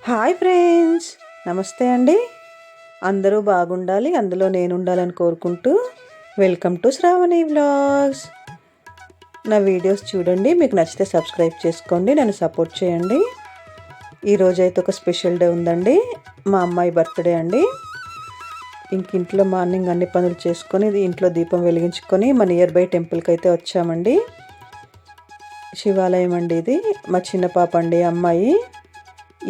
Hi friends, నమస్తే అండి. అందరూ బాగుండాలి, అందులో నేను ఉండాలని కోరుకుంటూ వెల్కమ్ టు శ్రావణి వ్లాగ్స్. నా వీడియోస్ చూడండి, మీకు నచ్చితే సబ్స్క్రైబ్ చేసుకోండి, నన్ను సపోర్ట్ చేయండి. ఈరోజైతే ఒక స్పెషల్ డే ఉందండి, మా అమ్మాయి బర్త్డే అండి. ఇంట్లో మార్నింగ్ అన్ని పనులు చేసుకొని ఇంట్లో దీపం వెలిగించుకొని మా నియర్ బై టెంపుల్కి అయితే వచ్చామండి. శివాలయం అండి ఇది. మా చిన్న పాప అండి అమ్మాయి,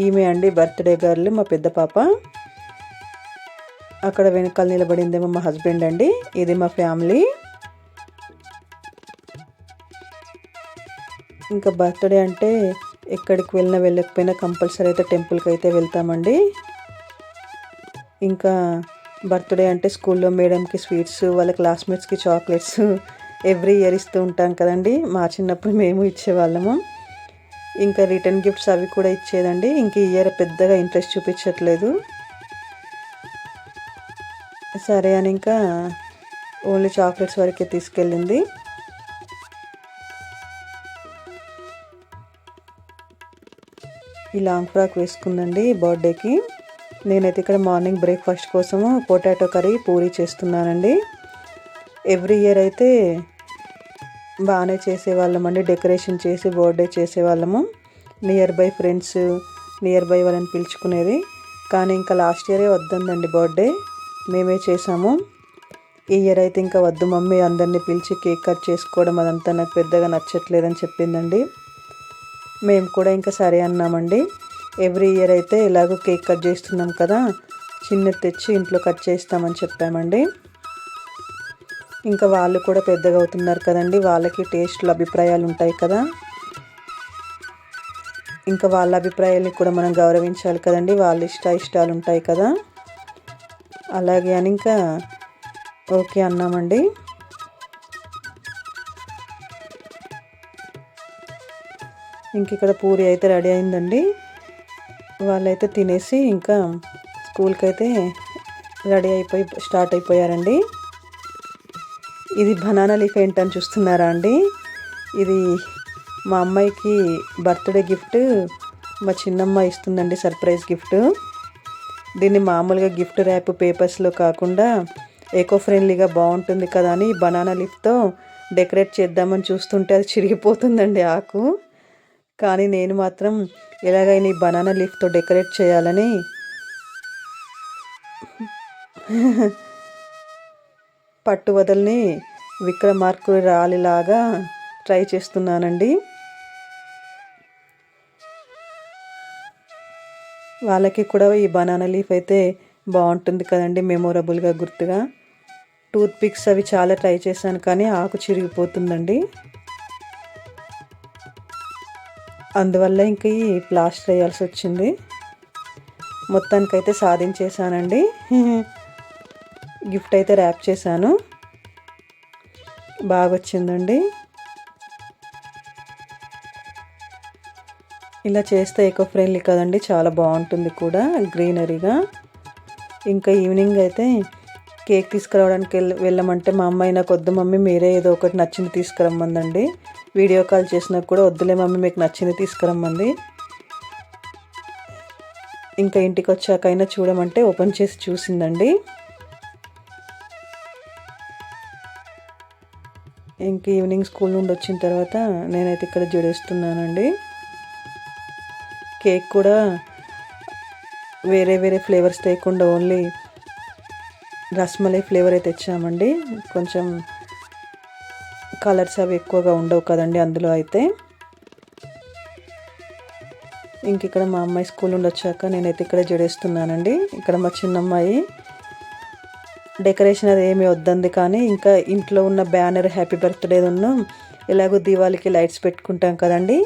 ఈమె అండి బర్త్డే గర్ల్ మా పెద్ద పాప. అక్కడ వెనకాల నిలబడిందేమో మా హస్బెండ్ అండి. ఇది మా ఫ్యామిలీ. ఇంకా బర్త్డే అంటే ఎక్కడికి వెళ్ళకపోయినా కంపల్సరీ అయితే టెంపుల్కి అయితే వెళ్తామండి. ఇంకా బర్త్డే అంటే స్కూల్లో మేడంకి స్వీట్స్, వాళ్ళ క్లాస్మేట్స్కి చాక్లెట్స్ ఎవ్రీ ఇయర్ ఇస్తూ ఉంటాం కదండి. మా చిన్నప్పుడు మేము ఇచ్చేవాళ్ళము. ఇంకా రిటర్న్ గిఫ్ట్స్ అవి కూడా ఇచ్చేదండి. ఇంక ఈ ఇయర్ పెద్దగా ఇంట్రెస్ట్ చూపించట్లేదు. సరే అని ఇంకా ఓన్లీ చాక్లెట్స్ వరకే తీసుకెళ్ళింది. ఈ లాంగ్ ఫ్రాక్ వేసుకుందండి బర్త్డేకి. నేనైతే ఇక్కడ మార్నింగ్ బ్రేక్ఫాస్ట్ కోసము పొటాటో కర్రీ పూరీ చేస్తున్నానండి. ఎవ్రీ ఇయర్ అయితే బాగానే చేసేవాళ్ళమండి, డెకరేషన్ చేసి బర్త్డే చేసేవాళ్ళము. Near bye friends, near by వాళ్ళని పిలుచుకునేది. కానీ ఇంకా లాస్ట్ ఇయరే వద్దందండి బర్త్డే, మేమే చేసాము. ఈ ఇయర్ అయితే ఇంకా వద్దు మమ్మీ, అందరినీ పిలిచి కేక్ కట్ చేసుకోవడం అదంతా నాకు పెద్దగా నచ్చట్లేదని చెప్పిందండి. మేము కూడా ఇంకా సరే అన్నామండి. ఎవ్రీ ఇయర్ అయితే ఎలాగో కేక్ కట్ చేస్తున్నాం కదా, చిన్నది తెచ్చి ఇంట్లో కట్ చేస్తామని చెప్పామండి. ఇంకా వాళ్ళు కూడా పెద్దగా అవుతున్నారు కదండి, వాళ్ళకి టేస్ట్లు అభిప్రాయాలు ఉంటాయి కదా. ఇంకా వాళ్ళ అభిప్రాయాన్ని కూడా మనం గౌరవించాలి కదండి, వాళ్ళ ఇష్టాలు ఉంటాయి కదా. అలాగే అని ఇంకా ఓకే అన్నామండి. ఇంక ఇక్కడ పూరి అయితే రెడీ అయిందండి. వాళ్ళైతే తినేసి ఇంకా స్కూల్కి అయితే రెడీ స్టార్ట్ అయిపోయారండి. ఇది బనానా లీఫ్ ఏంటని చూస్తున్నారా అండి? ఇది మా అమ్మాయికి బర్త్డే గిఫ్ట్ మా చిన్నమ్మ ఇస్తుందండి, సర్ప్రైజ్ గిఫ్ట్. దీన్ని మామూలుగా గిఫ్ట్ ర్యాప్ పేపర్స్లో కాకుండా ఎకో ఫ్రెండ్లీగా బాగుంటుంది కదా అని బనానా లీఫ్తో డెకరేట్ చేద్దామని చూస్తుంటే అది చిరిగిపోతుందండి ఆకు. కానీ నేను మాత్రం ఎలాగైనా ఈ బనానా లీఫ్తో డెకరేట్ చేయాలని పట్టు వదలని విక్రమార్కుడి రాలిలాగా ట్రై చేస్తున్నానండి. వాళ్ళకి కూడా ఈ బనానా లీఫ్ అయితే బాగుంటుంది కదండి, మెమొరబుల్గా గుర్తుగా. టూత్ పిక్స్ అవి చాలా ట్రై చేశాను కానీ ఆకు చిరిగిపోతుందండి. అందువల్ల ఇంక ఈ ప్లాస్టర్ వేయాల్సి వచ్చింది. మొత్తానికైతే సాధించేసానండి. గిఫ్ట్ అయితే ర్యాప్ చేశాను, బాగా వచ్చిందండి. ఇలా చేస్తే ఎకో ఫ్రెండ్లీ కదండి, చాలా బాగుంటుంది కూడా గ్రీనరీగా. ఇంకా ఈవినింగ్ అయితే కేక్ తీసుకురావడానికి వెళ్ళమంటే మా అమ్మాయి నాకు వద్దు మమ్మీ, మీరే ఏదో ఒకటి నచ్చింది తీసుకురమ్మందండి. వీడియో కాల్ చేసినా కూడా వద్దులే మమ్మీ మీకు నచ్చింది తీసుకురమ్మంది. ఇంకా ఇంటికి వచ్చాకైనా చూడమంటే ఓపెన్ చేసి చూసిందండి. ఇంక ఈవినింగ్ స్కూల్ నుండి వచ్చిన తర్వాత నేనైతే ఇక్కడ జడేస్తున్నానండి. కేక్ కూడా వేరే ఫ్లేవర్స్ లేకుండా ఓన్లీ రస్మలై ఫ్లేవర్ అయితే తెచ్చామండి. కొంచెం కలర్స్ అవి ఎక్కువగా ఉండవు కదండి అందులో అయితే. ఇంక ఇక్కడ మా అమ్మాయి స్కూల్ నుండి వచ్చాక నేనైతే ఇక్కడ జడేస్తున్నానండి. ఇక్కడ మా చిన్నమ్మాయి డెకరేషన్ అది ఏమీ వద్దంది కానీ ఇంకా ఇంట్లో ఉన్న బ్యానర్ హ్యాపీ బర్త్డే ఎలాగో దీవాళికి లైట్స్ పెట్టుకుంటాం కదండి,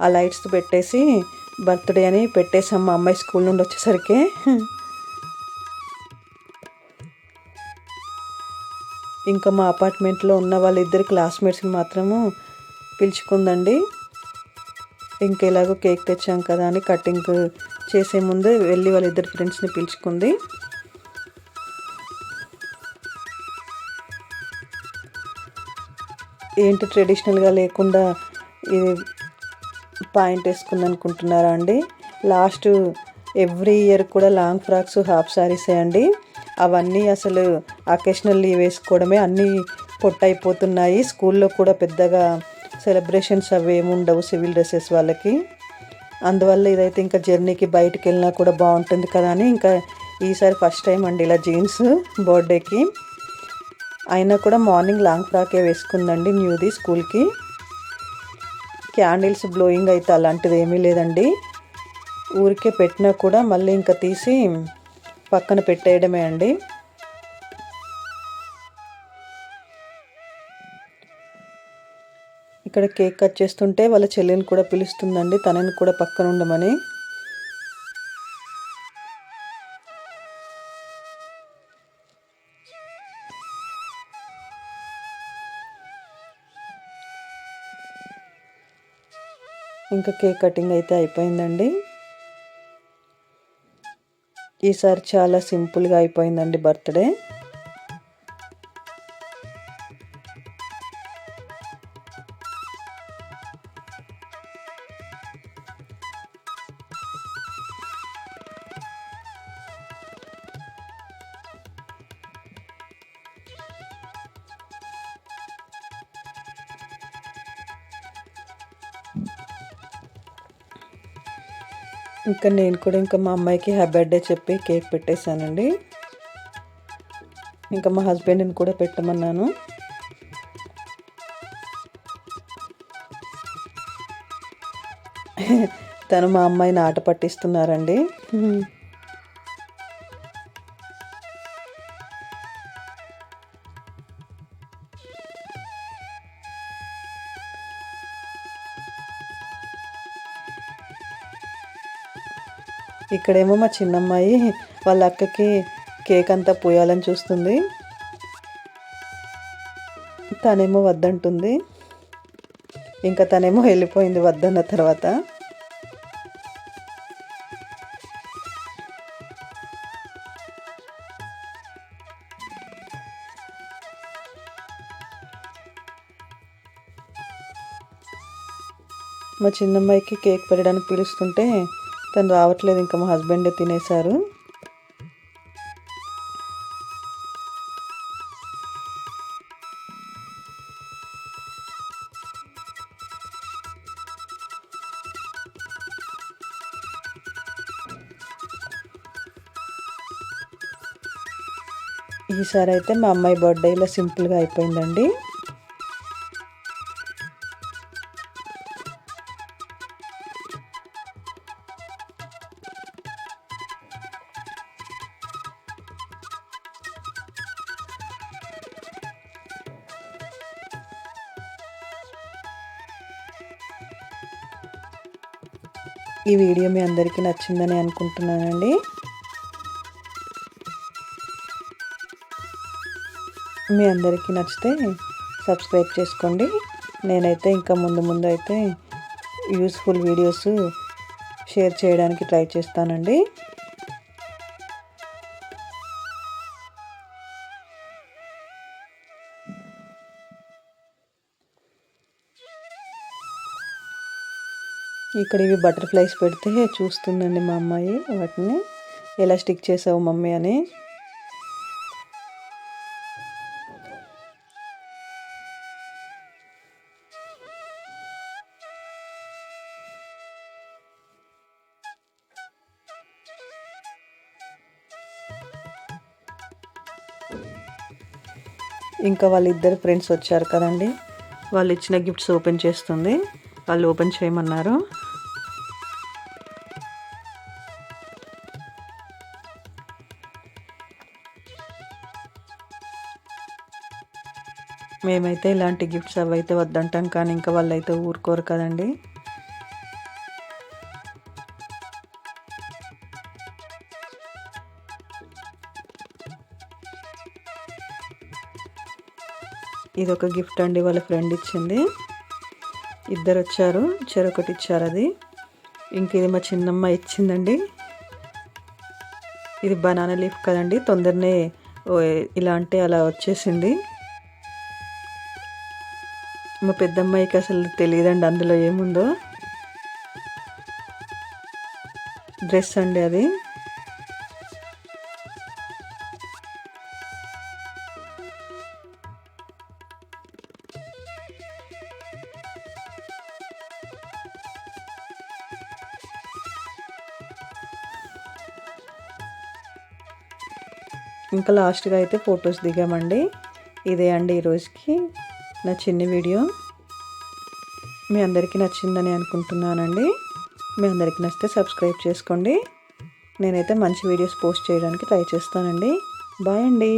ఆ లైట్స్ పెట్టేసి బర్త్డే అని పెట్టేసాం మా అమ్మాయి స్కూల్ నుండి వచ్చేసరికి. ఇంకా మా అపార్ట్మెంట్లో ఉన్న వాళ్ళిద్దరు క్లాస్మేట్స్ని మాత్రము పిలుచుకుందండి. ఇంకెలాగో కేక్ తెచ్చాం కదా అని కటింగ్ చేసే ముందు వెళ్ళి వాళ్ళిద్దరు ఫ్రెండ్స్ని పిలుచుకుంది. ఏంటి ట్రెడిషనల్గా లేకుండా ఇది పాయింట్ వేసుకుంది అనుకుంటున్నారా అండి? లాస్ట్ ఎవ్రీ ఇయర్ కూడా లాంగ్ ఫ్రాక్స్ హాఫ్ శారీసే అండి. అవన్నీ అసలు అకేషనల్ లీవ్ వేసుకోవడమే, అన్నీ పొట్టయిపోతున్నాయి. స్కూల్లో కూడా పెద్దగా సెలబ్రేషన్స్ అవి ఏమి ఉండవు సివిల్ డ్రెస్సెస్ వాళ్ళకి. అందువల్ల ఇదైతే ఇంకా జర్నీకి బయటికి వెళ్ళినా కూడా బాగుంటుంది కదా అని ఇంకా ఈసారి ఫస్ట్ టైం అండి ఇలా జీన్స్ బర్త్డేకి. అయినా కూడా మార్నింగ్ లాంగ్ ఫ్రాకే వేసుకుందండి న్యూది స్కూల్కి. క్యాండిల్స్ బ్లోయింగ్ అయితే అలాంటిది ఏమీ లేదండి. ఊరికే పెట్టినా కూడా మళ్ళీ ఇంకా తీసి పక్కన పెట్టేయడమే అండి. ఇక్కడ కేక్ కట్ చేస్తుంటే వాళ్ళ చెల్లిని కూడా పిలుస్తుందండి, తనని కూడా పక్కన ఉండమని. ఇంకా కేక్ కటింగ్ అయితే అయిపోయిందండి. ఈసారి చాలా సింపుల్గా అయిపోయిందండి బర్త్డే. ఇంకా నేను కూడా ఇంకా మా అమ్మాయికి హ్యాపీ బర్త్డే చెప్పి కేక్ పెట్టేశానండి. ఇంకా మా హస్బెండ్ని కూడా పెట్టమన్నాను. తను మా అమ్మాయిని ఆట పట్టిస్తున్నారండి. ఇక్కడేమో మా చిన్నమ్మాయి వాళ్ళ అక్కకి కేక్ అంతా పోయాలని చూస్తుంది. తనేమో వద్దంటుంది. ఇంకా తనేమో వెళ్ళిపోయింది వద్దన్న తర్వాత. మా చిన్నమ్మాయికి కేక్ పెట్టడానికి పిలుస్తుంటే తను రావట్లేదు. ఇంకా మా హస్బెండే తినేశారు. ఈసారి అయితే మా అమ్మాయి బర్త్డే ఇలా సింపుల్గా అయిపోయిందండి. ఈ వీడియో మీ అందరికీ నచ్చిందని అనుకుంటున్నానండి. మీ అందరికీ నచ్చితే సబ్స్క్రైబ్ చేసుకోండి. నేనైతే ఇంకా ముందు అయితే యూస్ఫుల్ వీడియోస్ షేర్ చేయడానికి ట్రై చేస్తానండి. ఇక్కడ ఇవి బటర్ఫ్లైస్ పెడితే చూస్తుందండి మా అమ్మాయి, వాటిని ఎలా స్టిక్ చేసావు మమ్మీ అని. ఇంకా వాళ్ళిద్దరు ఫ్రెండ్స్ వచ్చారు కదండి, వాళ్ళు ఇచ్చిన గిఫ్ట్స్ ఓపెన్ చేస్తుంది. వాళ్ళు ఓపెన్ చేయమన్నారు. మేమైతే ఇలాంటి గిఫ్ట్స్ అవైతే వద్దంటాం, కానీ ఇంకా వాళ్ళైతే ఊరుకోరు కదండి. ఇది ఒక గిఫ్ట్ అండి, వాళ్ళ ఫ్రెండ్ ఇచ్చింది. ఇద్దరు వచ్చారు, చెరొకటి ఇచ్చారు అది. ఇంక ఇది మా చిన్నమ్మ ఇచ్చిందండి. ఇది బనానా లీఫ్ కదండి, తొందరనే ఇలా అంటే అలా వచ్చేసింది. మా పెద్దమ్మాయికి అసలు తెలియదండి అందులో ఏముందో. డ్రెస్ అండి అది. ఇంకా లాస్ట్గా అయితే ఫొటోస్ దిగామండి. ఇదే అండి ఈరోజుకి నా చిన్ని వీడియో. మీ అందరికీ నచ్చిందని అనుకుంటున్నానండి. మీ అందరికీ నచ్చితే సబ్స్క్రైబ్ చేసుకోండి. నేనైతే మంచి వీడియోస్ పోస్ట్ చేయడానికి ట్రై చేస్తానండి. బాయ్ అండి.